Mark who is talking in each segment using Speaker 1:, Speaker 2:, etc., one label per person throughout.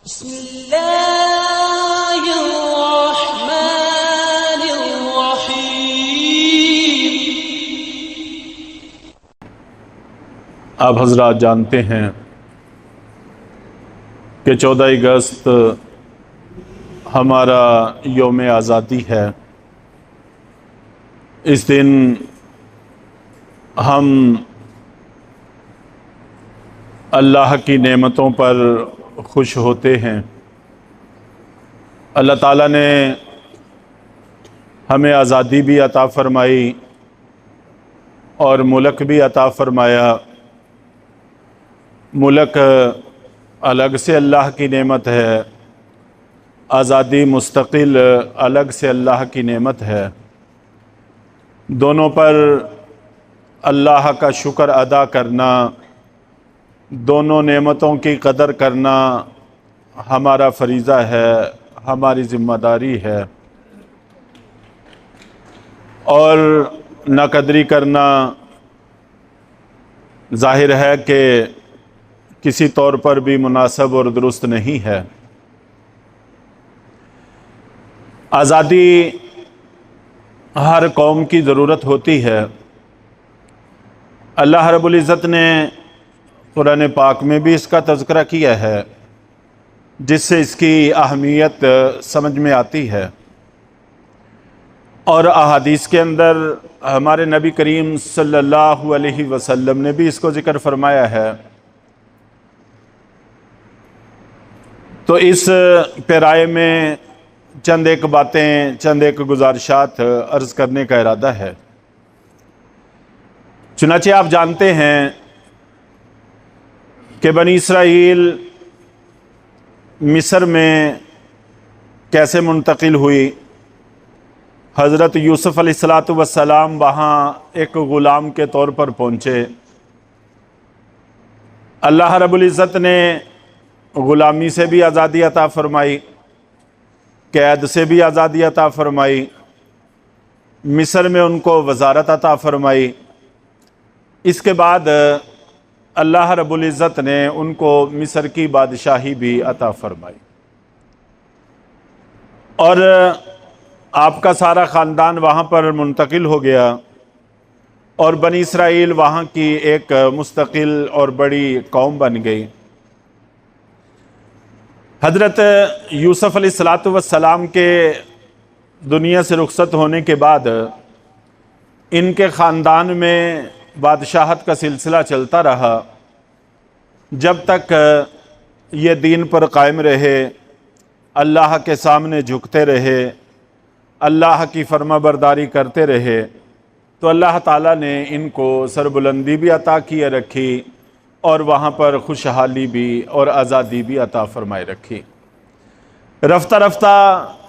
Speaker 1: بسم اللہ الرحمن الرحیم۔
Speaker 2: آپ حضرات جانتے ہیں کہ 14 اگست ہمارا یوم آزادی ہے۔ اس دن ہم اللہ کی نعمتوں پر خوش ہوتے ہیں۔ اللہ تعالیٰ نے ہمیں آزادی بھی عطا فرمائی اور ملک بھی عطا فرمایا۔ ملک الگ سے اللہ کی نعمت ہے، آزادی مستقل الگ سے اللہ کی نعمت ہے۔ دونوں پر اللہ کا شکر ادا کرنا، دونوں نعمتوں کی قدر کرنا ہمارا فریضہ ہے، ہماری ذمہ داری ہے، اور ناقدری کرنا ظاہر ہے کہ کسی طور پر بھی مناسب اور درست نہیں ہے۔ آزادی ہر قوم کی ضرورت ہوتی ہے۔ اللہ رب العزت نے قرآن پاک میں بھی اس کا تذکرہ کیا ہے، جس سے اس کی اہمیت سمجھ میں آتی ہے، اور احادیث کے اندر ہمارے نبی کریم صلی اللہ علیہ وسلم نے بھی اس کو ذکر فرمایا ہے۔ تو اس پیرائے میں چند ایک باتیں، چند ایک گزارشات عرض کرنے کا ارادہ ہے۔ چنانچہ آپ جانتے ہیں کہ بنی اسرائیل مصر میں کیسے منتقل ہوئی۔ حضرت یوسف علیہ السلام وہاں ایک غلام کے طور پر پہنچے۔ اللہ رب العزت نے غلامی سے بھی آزادی عطا فرمائی، قید سے بھی آزادی عطا فرمائی، مصر میں ان کو وزارت عطا فرمائی۔ اس کے بعد اللہ رب العزت نے ان کو مصر کی بادشاہی بھی عطا فرمائی، اور آپ کا سارا خاندان وہاں پر منتقل ہو گیا، اور بنی اسرائیل وہاں کی ایک مستقل اور بڑی قوم بن گئی۔ حضرت یوسف علیہ السلام کے دنیا سے رخصت ہونے کے بعد ان کے خاندان میں بادشاہت کا سلسلہ چلتا رہا، جب تک یہ دین پر قائم رہے، اللہ کے سامنے جھکتے رہے، اللہ کی فرما برداری کرتے رہے، تو اللہ تعالیٰ نے ان کو سربلندی بھی عطا کیے رکھی، اور وہاں پر خوشحالی بھی اور آزادی بھی عطا فرمائے رکھی۔ رفتہ رفتہ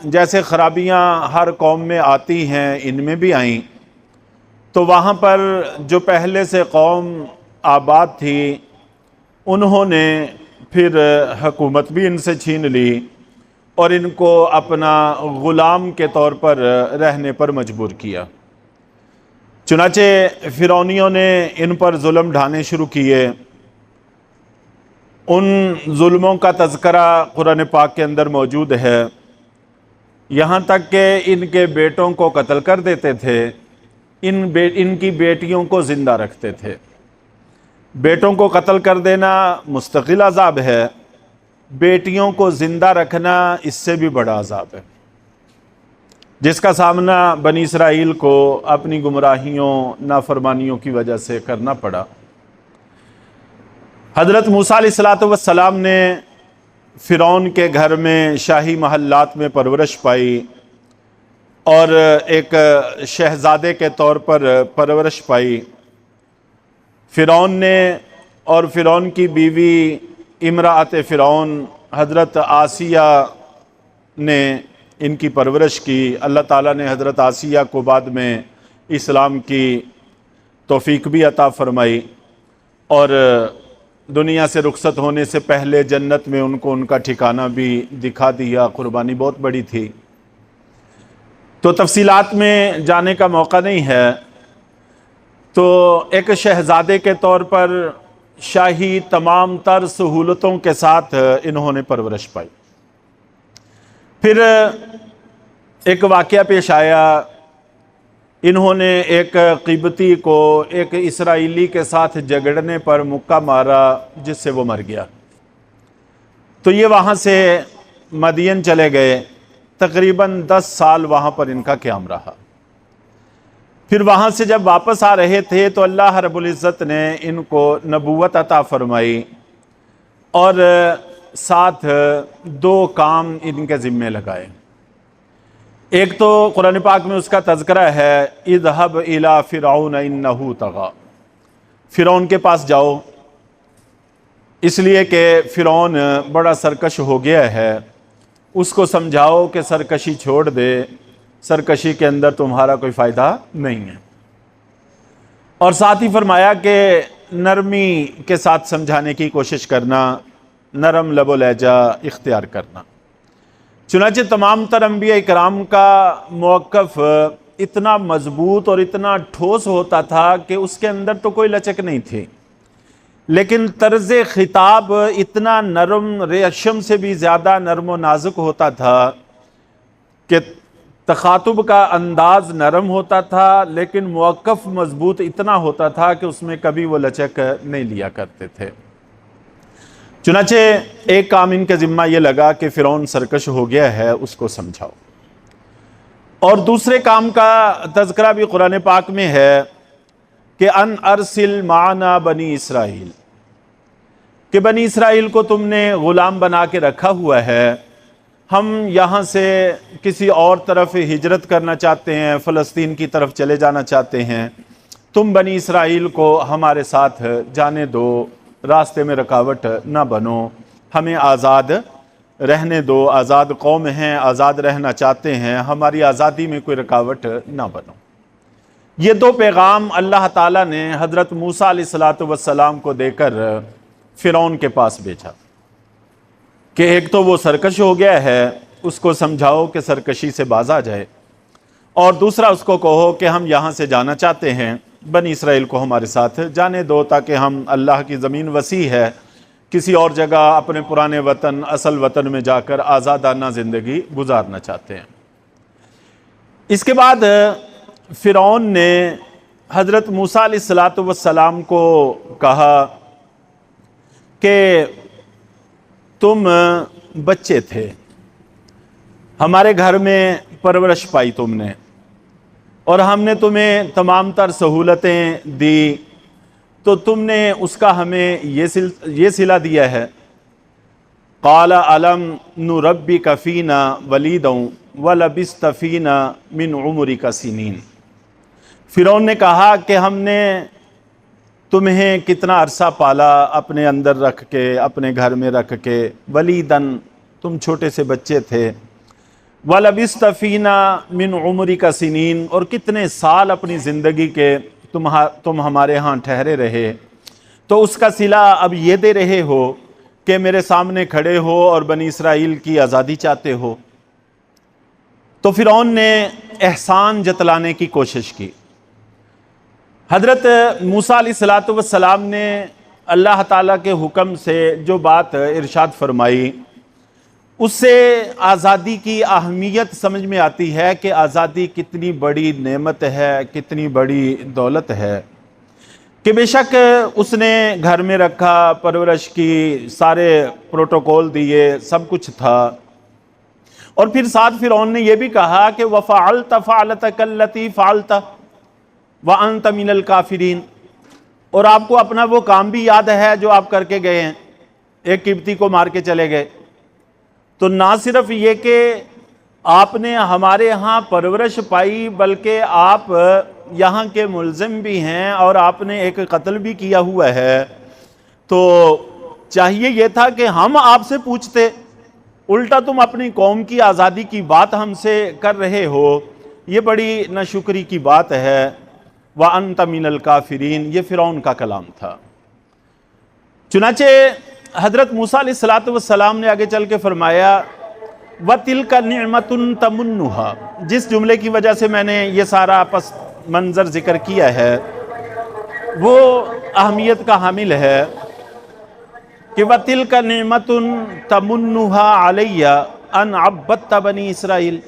Speaker 2: جیسے خرابیاں ہر قوم میں آتی ہیں، ان میں بھی آئیں، تو وہاں پر جو پہلے سے قوم آباد تھی، انہوں نے پھر حکومت بھی ان سے چھین لی اور ان کو اپنا غلام کے طور پر رہنے پر مجبور کیا۔ چنانچہ فرعونیوں نے ان پر ظلم ڈھانے شروع کیے۔ ان ظلموں کا تذکرہ قرآن پاک کے اندر موجود ہے، یہاں تک کہ ان کے بیٹوں کو قتل کر دیتے تھے، ان کی بیٹیوں کو زندہ رکھتے تھے۔ بیٹوں کو قتل کر دینا مستقل عذاب ہے، بیٹیوں کو زندہ رکھنا اس سے بھی بڑا عذاب ہے، جس کا سامنا بنی اسرائیل کو اپنی گمراہیوں، نافرمانیوں کی وجہ سے کرنا پڑا۔ حضرت موسیٰ علیہ السلام نے فرعون کے گھر میں شاہی محلات میں پرورش پائی، اور ایک شہزادے کے طور پر پرورش پائی۔ فرعون نے اور فرعون کی بیوی امرأت فرعون حضرت آسیہ نے ان کی پرورش کی۔ اللہ تعالیٰ نے حضرت آسیہ کو بعد میں اسلام کی توفیق بھی عطا فرمائی، اور دنیا سے رخصت ہونے سے پہلے جنت میں ان کو ان کا ٹھکانہ بھی دکھا دیا۔ قربانی بہت بڑی تھی، تو تفصیلات میں جانے کا موقع نہیں ہے۔ تو ایک شہزادے کے طور پر شاہی تمام تر سہولتوں کے ساتھ انہوں نے پرورش پائی۔ پھر ایک واقعہ پیش آیا، انہوں نے ایک قبطی کو ایک اسرائیلی کے ساتھ جھگڑنے پر مکہ مارا جس سے وہ مر گیا۔ تو یہ وہاں سے مدین چلے گئے، تقریباً 10 سال وہاں پر ان کا قیام رہا۔ پھر وہاں سے جب واپس آ رہے تھے تو اللہ رب العزت نے ان کو نبوت عطا فرمائی، اور ساتھ 2 کام ان کے ذمے لگائے۔ ایک تو قرآن پاک میں اس کا تذکرہ ہے، اذهب الى فرعون انه طغى، فرعون کے پاس جاؤ، اس لیے کہ فرعون بڑا سرکش ہو گیا ہے، اس کو سمجھاؤ کہ سرکشی چھوڑ دے، سرکشی کے اندر تمہارا کوئی فائدہ نہیں ہے۔ اور ساتھ ہی فرمایا کہ نرمی کے ساتھ سمجھانے کی کوشش کرنا، نرم لب و لہجہ اختیار کرنا۔ چنانچہ تمام تر انبیاء اکرام کا موقف اتنا مضبوط اور اتنا ٹھوس ہوتا تھا کہ اس کے اندر تو کوئی لچک نہیں تھی، لیکن طرز خطاب اتنا نرم، ریشم سے بھی زیادہ نرم و نازک ہوتا تھا کہ تخاطب کا انداز نرم ہوتا تھا، لیکن موقف مضبوط اتنا ہوتا تھا کہ اس میں کبھی وہ لچک نہیں لیا کرتے تھے۔ چنانچہ ایک کام ان کے ذمہ یہ لگا کہ فرعون سرکش ہو گیا ہے، اس کو سمجھاؤ۔ اور دوسرے کام کا تذکرہ بھی قرآن پاک میں ہے کہ ان ارسل معنا بنی اسرائیل، کہ بنی اسرائیل کو تم نے غلام بنا کے رکھا ہوا ہے، ہم یہاں سے کسی اور طرف ہجرت کرنا چاہتے ہیں، فلسطین کی طرف چلے جانا چاہتے ہیں، تم بنی اسرائیل کو ہمارے ساتھ جانے دو، راستے میں رکاوٹ نہ بنو، ہمیں آزاد رہنے دو، آزاد قوم ہیں، آزاد رہنا چاہتے ہیں، ہماری آزادی میں کوئی رکاوٹ نہ بنو۔ یہ 2 پیغام اللہ تعالیٰ نے حضرت موسیٰ علیہ السلام کو دے کر فرعون کے پاس بھیجا کہ ایک تو وہ سرکش ہو گیا ہے، اس کو سمجھاؤ کہ سرکشی سے باز آ جائے، اور دوسرا اس کو کہو کہ ہم یہاں سے جانا چاہتے ہیں، بنی اسرائیل کو ہمارے ساتھ جانے دو، تاکہ ہم، اللہ کی زمین وسیع ہے، کسی اور جگہ اپنے پرانے وطن، اصل وطن میں جا کر آزادانہ زندگی گزارنا چاہتے ہیں۔ اس کے بعد فرعون نے حضرت موسیٰ علیہ السلام کو کہا کہ تم بچے تھے، ہمارے گھر میں پرورش پائی تم نے، اور ہم نے تمہیں تمام تر سہولتیں دی، تو تم نے اس کا ہمیں یہ صلہ دیا ہے۔ قال الم نربک فینا ولیدا ولبثت فینا من عمرک سنین، فرعون نے کہا کہ ہم نے تمہیں کتنا عرصہ پالا اپنے اندر رکھ کے، اپنے گھر میں رکھ کے، ولیدن تم چھوٹے سے بچے تھے، وَلَبِثْتَ فِينَا مِنْ عُمْرِكَ سِنِينَ، اور کتنے سال اپنی زندگی کے تم ہمارے ہاں ٹھہرے رہے، تو اس کا صلہ اب یہ دے رہے ہو کہ میرے سامنے کھڑے ہو اور بنی اسرائیل کی آزادی چاہتے ہو۔ تو فرعون نے احسان جتلانے کی کوشش کی۔ حضرت موسیٰ علیہ السلام نے اللہ تعالیٰ کے حکم سے جو بات ارشاد فرمائی، اس سے آزادی کی اہمیت سمجھ میں آتی ہے کہ آزادی کتنی بڑی نعمت ہے، کتنی بڑی دولت ہے، کہ بے شک اس نے گھر میں رکھا، پرورش کی، سارے پروٹوکول دیے، سب کچھ تھا۔ اور پھر ساتھ فرعون نے یہ بھی کہا کہ وَفَعَلْتَ فَعْلَتَكَ الَّتِي فَعَلْتَ وَأَنْتَ مِنَ الْكَافِرِينَ، اور آپ کو اپنا وہ کام بھی یاد ہے جو آپ کر کے گئے ہیں، ایک قبطی کو مار کے چلے گئے۔ تو نہ صرف یہ کہ آپ نے ہمارے ہاں پرورش پائی، بلکہ آپ یہاں کے ملزم بھی ہیں، اور آپ نے ایک قتل بھی کیا ہوا ہے۔ تو چاہیے یہ تھا کہ ہم آپ سے پوچھتے، الٹا تم اپنی قوم کی آزادی کی بات ہم سے کر رہے ہو، یہ بڑی ناشکری کی بات ہے۔ وَأَنْتَ مِنَ الْكَافِرِينَ، یہ فرعون کا کلام تھا۔ چنانچہ حضرت موسیٰ علیہ السلام نے آگے چل کے فرمایا وَتِلْكَ نِعْمَةٌ تَمُنُّهَا، جس جملے کی وجہ سے میں نے یہ سارا پس منظر ذکر کیا ہے وہ اہمیت کا حامل ہے۔ کہ وَتِلْكَ نِعْمَةٌ تَمُنُّهَا عَلَيَّ أَنْ عَبَّدْتَ بَنِي اسرائیل،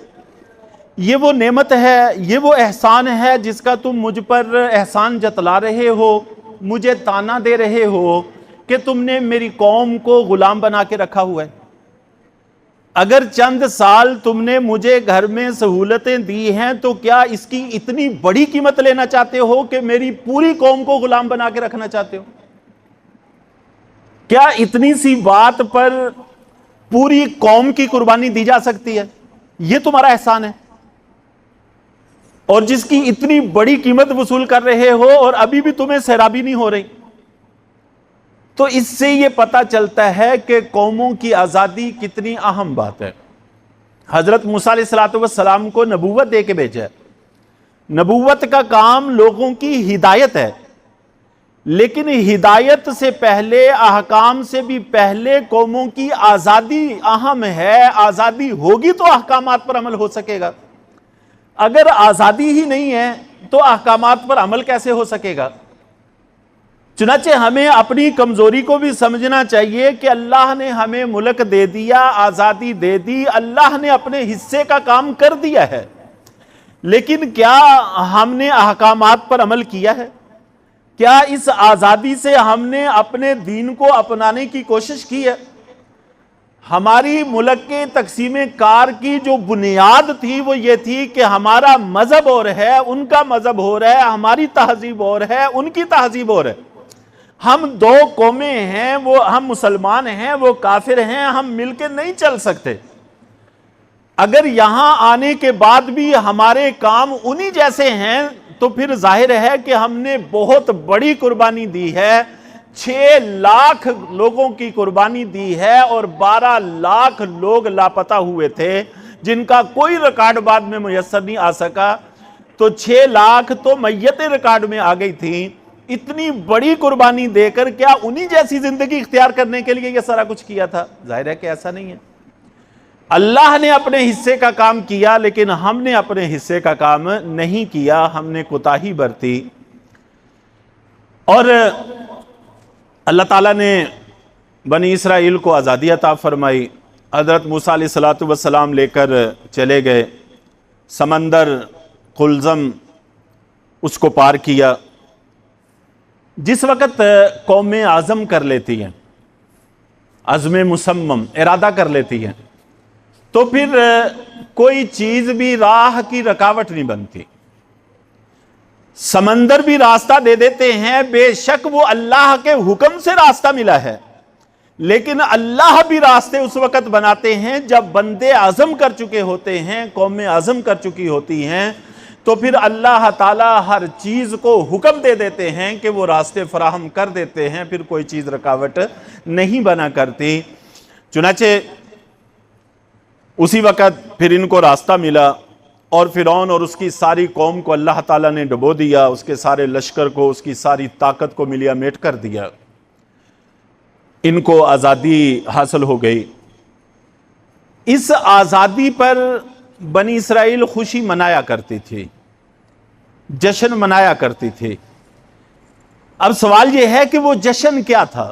Speaker 2: یہ وہ نعمت ہے، یہ وہ احسان ہے جس کا تم مجھ پر احسان جتلا رہے ہو، مجھے تانا دے رہے ہو کہ تم نے میری قوم کو غلام بنا کے رکھا ہوا ہے۔ اگر چند سال تم نے مجھے گھر میں سہولتیں دی ہیں تو کیا اس کی اتنی بڑی قیمت لینا چاہتے ہو کہ میری پوری قوم کو غلام بنا کے رکھنا چاہتے ہو؟ کیا اتنی سی بات پر پوری قوم کی قربانی دی جا سکتی ہے؟ یہ تمہارا احسان ہے، اور جس کی اتنی بڑی قیمت وصول کر رہے ہو اور ابھی بھی تمہیں سیرابی نہیں ہو رہی۔ تو اس سے یہ پتہ چلتا ہے کہ قوموں کی آزادی کتنی اہم بات ہے۔ حضرت موسیٰ علیہ السلام کو نبوت دے کے بھیجا ہے۔ نبوت کا کام لوگوں کی ہدایت ہے، لیکن ہدایت سے پہلے، احکام سے بھی پہلے قوموں کی آزادی اہم ہے۔ آزادی ہوگی تو احکامات پر عمل ہو سکے گا، اگر آزادی ہی نہیں ہے تو احکامات پر عمل کیسے ہو سکے گا؟ چنانچہ ہمیں اپنی کمزوری کو بھی سمجھنا چاہیے کہ اللہ نے ہمیں ملک دے دیا، آزادی دے دی، اللہ نے اپنے حصے کا کام کر دیا ہے، لیکن کیا ہم نے احکامات پر عمل کیا ہے؟ کیا اس آزادی سے ہم نے اپنے دین کو اپنانے کی کوشش کی ہے؟ ہماری ملک کے تقسیم کار کی جو بنیاد تھی وہ یہ تھی کہ ہمارا مذہب اور ہے، ان کا مذہب اور ہے، ہماری تہذیب اور ہے، ان کی تہذیب اور ہے۔ ہم دو قومیں ہیں، وہ ہم مسلمان ہیں، وہ کافر ہیں، ہم مل کے نہیں چل سکتے۔ اگر یہاں آنے کے بعد بھی ہمارے کام انہی جیسے ہیں تو پھر ظاہر ہے کہ ہم نے بہت بڑی قربانی دی ہے۔ 6 لاکھ لوگوں کی قربانی دی ہے اور 12 لاکھ لوگ لاپتہ ہوئے تھے جن کا کوئی ریکارڈ بعد میں میسر نہیں آ سکا، تو 6 لاکھ تو میتیں ریکارڈ میں آ گئی تھیں۔ اتنی بڑی قربانی دے کر کیا انہی جیسی زندگی اختیار کرنے کے لیے یہ سارا کچھ کیا تھا؟ ظاہر ہے کہ ایسا نہیں ہے۔ اللہ نے اپنے حصے کا کام کیا، لیکن ہم نے اپنے حصے کا کام نہیں کیا، ہم نے کوتاہی برتی۔ اور اللہ تعالیٰ نے بنی اسرائیل کو آزادی عطا فرمائی۔ حضرت موسیٰ علیہ السلام لے کر چلے گئے، سمندر قلزم اس کو پار کیا۔ جس وقت قومیں عزم کر لیتی ہیں، عزم مصمم، ارادہ کر لیتی ہیں، تو پھر کوئی چیز بھی راہ کی رکاوٹ نہیں بنتی۔ سمندر بھی راستہ دے دیتے ہیں، بے شک وہ اللہ کے حکم سے راستہ ملا ہے، لیکن اللہ بھی راستے اس وقت بناتے ہیں جب بندے عزم کر چکے ہوتے ہیں، قومیں عزم کر چکی ہوتی ہیں، تو پھر اللہ تعالیٰ ہر چیز کو حکم دے دیتے ہیں کہ وہ راستے فراہم کر دیتے ہیں، پھر کوئی چیز رکاوٹ نہیں بنا کرتی۔ چنانچہ اسی وقت پھر ان کو راستہ ملا، اور فرعون اور اس کی ساری قوم کو اللہ تعالیٰ نے ڈبو دیا، اس کے سارے لشکر کو، اس کی ساری طاقت کو ملیا میٹ کر دیا۔ ان کو آزادی حاصل ہو گئی۔ اس آزادی پر بنی اسرائیل خوشی منایا کرتی تھی، جشن منایا کرتی تھی۔ اب سوال یہ ہے کہ وہ جشن کیا تھا؟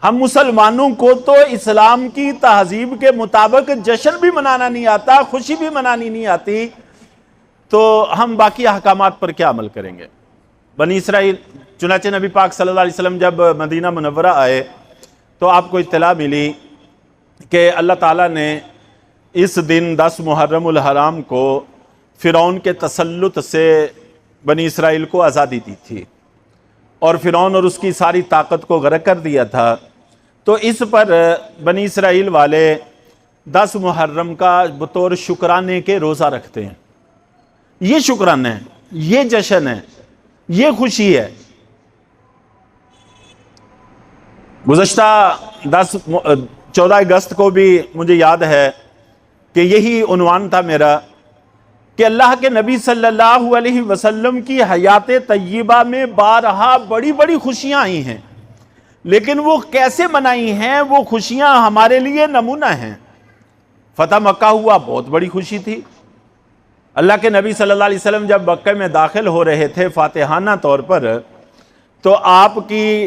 Speaker 2: ہم مسلمانوں کو تو اسلام کی تہذیب کے مطابق جشن بھی منانا نہیں آتا، خوشی بھی منانی نہیں آتی، تو ہم باقی احکامات پر کیا عمل کریں گے؟ بنی اسرائیل، چنانچہ نبی پاک صلی اللہ علیہ وسلم جب مدینہ منورہ آئے تو آپ کو اطلاع ملی کہ اللہ تعالیٰ نے اس دن 10 محرم الحرام کو فرعون کے تسلط سے بنی اسرائیل کو آزادی دی تھی، اور فرعون اور اس کی ساری طاقت کو غرق کر دیا تھا۔ تو اس پر بنی اسرائیل والے 10 محرم کا بطور شکرانے کے روزہ رکھتے ہیں۔ یہ شکرانے ہے، یہ جشن ہے، یہ خوشی ہے۔ گزشتہ 14 اگست کو بھی مجھے یاد ہے کہ یہی عنوان تھا میرا کہ اللہ کے نبی صلی اللہ علیہ وسلم کی حیات طیبہ میں بارہا بڑی بڑی خوشیاں آئی ہیں، لیکن وہ کیسے منائی ہیں؟ وہ خوشیاں ہمارے لیے نمونہ ہیں۔ فتح مکہ ہوا، بہت بڑی خوشی تھی۔ اللہ کے نبی صلی اللہ علیہ وسلم جب مکہ میں داخل ہو رہے تھے فاتحانہ طور پر، تو آپ کی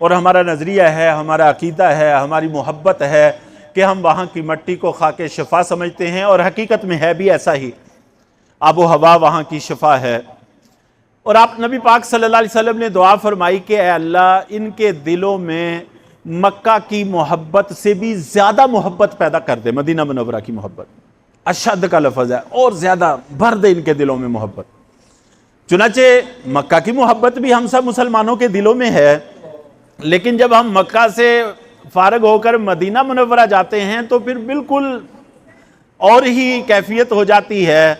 Speaker 2: اور ہمارا نظریہ ہے، ہمارا عقیدہ ہے، ہماری محبت ہے کہ ہم وہاں کی مٹی کو خاک شفا سمجھتے ہیں، اور حقیقت میں ہے بھی ایسا ہی، آب و ہوا وہاں کی شفا ہے۔ اور آپ نبی پاک صلی اللہ علیہ وسلم نے دعا فرمائی کہ اے اللہ ان کے دلوں میں مکہ کی محبت سے بھی زیادہ محبت پیدا کر دے، مدینہ منورہ کی محبت، اشد کا لفظ ہے، اور زیادہ بھر دے ان کے دلوں میں محبت۔ چنانچہ مکہ کی محبت بھی ہم سب مسلمانوں کے دلوں میں ہے، لیکن جب ہم مکہ سے فارغ ہو کر مدینہ منورہ جاتے ہیں تو پھر بالکل اور ہی کیفیت ہو جاتی ہے،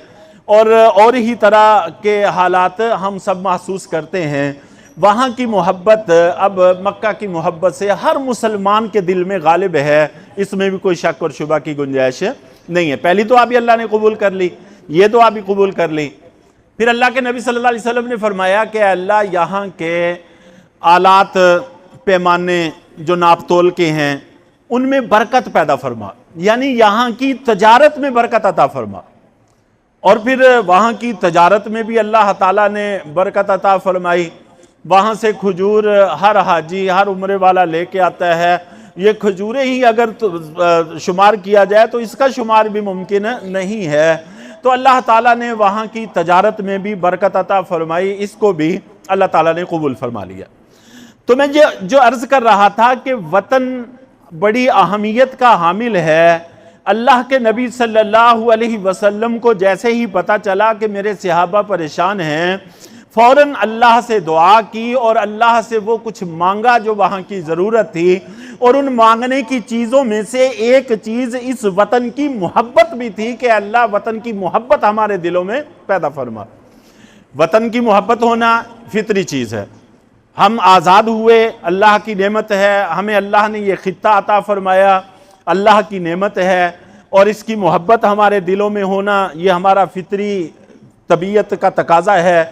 Speaker 2: اور ہی طرح کے حالات ہم سب محسوس کرتے ہیں۔ وہاں کی محبت اب مکہ کی محبت سے ہر مسلمان کے دل میں غالب ہے، اس میں بھی کوئی شک اور شبہ کی گنجائش نہیں ہے۔ پہلی دعا بھی اللہ نے قبول کر لی، یہ دعا بھی قبول کر لی۔ پھر اللہ کے نبی صلی اللہ علیہ وسلم نے فرمایا کہ اے اللہ یہاں کے آلات پیمانے جو ناپ تول کے ہیں ان میں برکت پیدا فرما، یعنی یہاں کی تجارت میں برکت عطا فرما۔ اور پھر وہاں کی تجارت میں بھی اللہ تعالیٰ نے برکت عطا فرمائی۔ وہاں سے کھجور ہر حاجی، ہر عمرے والا لے کے آتا ہے، یہ کھجوریں ہی اگر شمار کیا جائے تو اس کا شمار بھی ممکن نہیں ہے۔ تو اللہ تعالیٰ نے وہاں کی تجارت میں بھی برکت عطا فرمائی، اس کو بھی اللہ تعالیٰ نے قبول فرما لیا۔ تو میں جو عرض کر رہا تھا کہ وطن بڑی اہمیت کا حامل ہے۔ اللہ کے نبی صلی اللہ علیہ وسلم کو جیسے ہی پتا چلا کہ میرے صحابہ پریشان ہیں، فوراً اللہ سے دعا کی اور اللہ سے وہ کچھ مانگا جو وہاں کی ضرورت تھی، اور ان مانگنے کی چیزوں میں سے ایک چیز اس وطن کی محبت بھی تھی کہ اللہ وطن کی محبت ہمارے دلوں میں پیدا فرما۔ وطن کی محبت ہونا فطری چیز ہے، ہم آزاد ہوئے، اللہ کی نعمت ہے، ہمیں اللہ نے یہ خطہ عطا فرمایا، اللہ کی نعمت ہے، اور اس کی محبت ہمارے دلوں میں ہونا یہ ہمارا فطری طبیعت کا تقاضا ہے،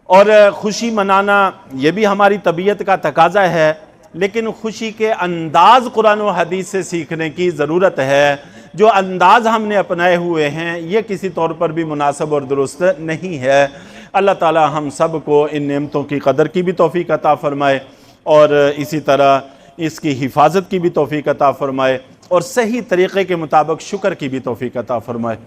Speaker 2: اور خوشی منانا یہ بھی ہماری طبیعت کا تقاضا ہے، لیکن خوشی کے انداز قرآن و حدیث سے سیکھنے کی ضرورت ہے۔ جو انداز ہم نے اپنائے ہوئے ہیں یہ کسی طور پر بھی مناسب اور درست نہیں ہے۔ اللہ تعالی ہم سب کو ان نعمتوں کی قدر کی بھی توفیق عطا فرمائے، اور اسی طرح اس کی حفاظت کی بھی توفیق عطا فرمائے، اور صحیح طریقے کے مطابق شکر کی بھی توفیق عطا فرمائے۔